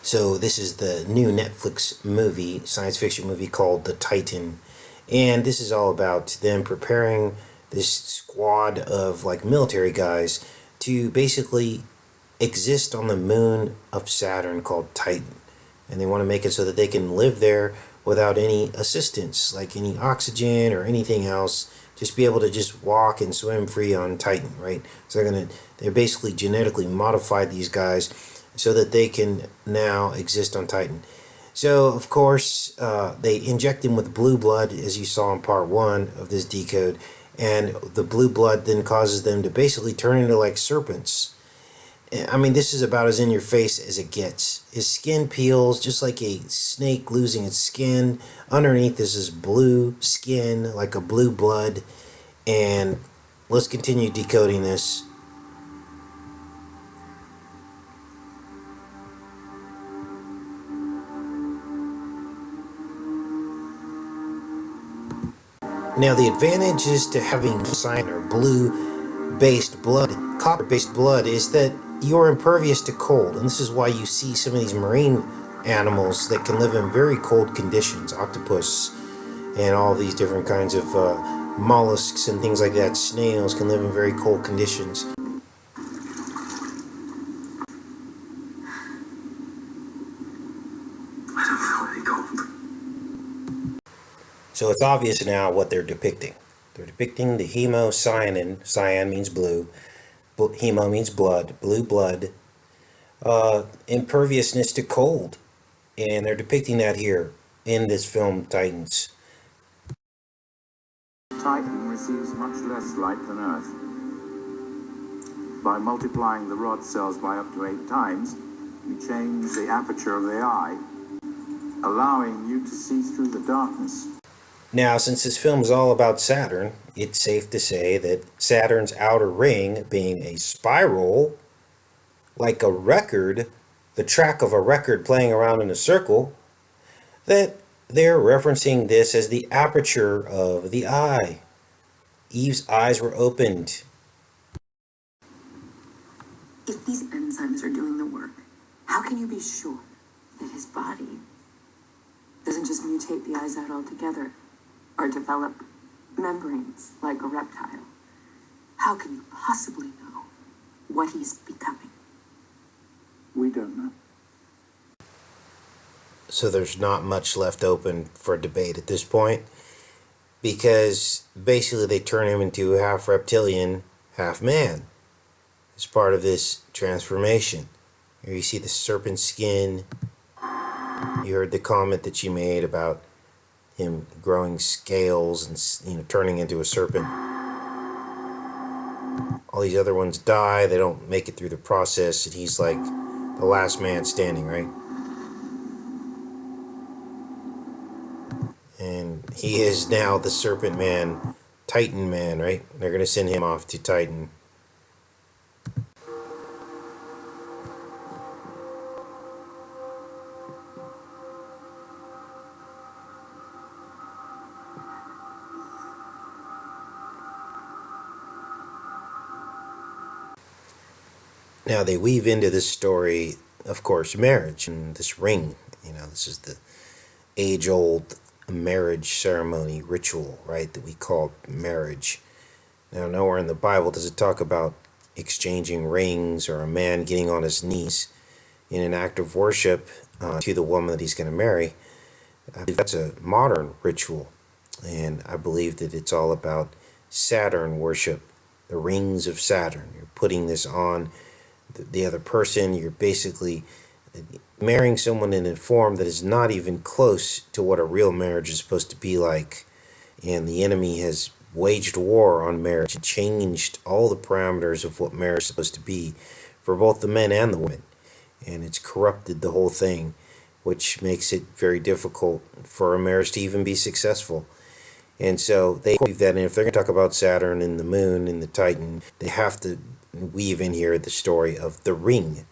So this is the new Netflix movie, science fiction movie called The Titan. And this is all about them preparing this squad of like military guys to basically exist on the moon of Saturn called Titan. And they want to make it so that they can live there without any assistance, like any oxygen or anything else. Just be able to just walk and swim free on Titan, right? So they're basically genetically modified these guys so that they can now exist on Titan. So, of course, they inject them with blue blood, as you saw in part one of this decode, and the blue blood then causes them to basically turn into like serpents. I mean, this is about as in your face as it gets. His skin peels just like a snake losing its skin. Underneath is this blue skin, like a blue blood. And let's continue decoding this. Now, the advantages to having cyan or blue-based blood, copper-based blood, is that you're impervious to cold. And this is why you see some of these marine animals that can live in very cold conditions. Octopus and all these different kinds of mollusks and things like that. Snails can live in very cold conditions. So it's obvious now what they're depicting. They're depicting the hemocyanin. Cyan means blue. Hemo means blood. Blue blood. Imperviousness to cold. And they're depicting that here in this film, Titans. Titan receives much less light than Earth. By multiplying the rod cells by up to 8 times, you change the aperture of the eye, allowing you to see through the darkness. Now, since this film is all about Saturn, it's safe to say that Saturn's outer ring, being a spiral, like a record, the track of a record playing around in a circle, that they're referencing this as the aperture of the eye. Eve's eyes were opened. If these enzymes are doing the work, how can you be sure that his body doesn't just mutate the eyes out altogether or develop membranes like a reptile? How can you possibly know what he's becoming? We don't know. So there's not much left open for debate at this point, because basically they turn him into half reptilian, half man as part of this transformation. Here you see the serpent skin. You heard the comment that she made about him growing scales and turning into a serpent. All these other ones die. They don't make it through the process, and he's like the last man standing, right? And he is now the Serpent Man, Titan Man, right? They're going to send him off to Titan. Now they weave into this story, of course, marriage and this ring. This is the age-old marriage ceremony ritual, right, that we call marriage. Now, nowhere in the Bible does it talk about exchanging rings or a man getting on his knees in an act of worship to the woman that he's going to marry. I believe that's a modern ritual, and I believe that it's all about Saturn worship, the rings of Saturn. You're putting this on the other person. You're basically marrying someone in a form that is not even close to what a real marriage is supposed to be like. And the enemy has waged war on marriage and changed all the parameters of what marriage is supposed to be for both the men and the women. And it's corrupted the whole thing, which makes it very difficult for a marriage to even be successful. And so they believe that, and if they're going to talk about Saturn and the moon and the Titan, they have to weave in here the story of the ring.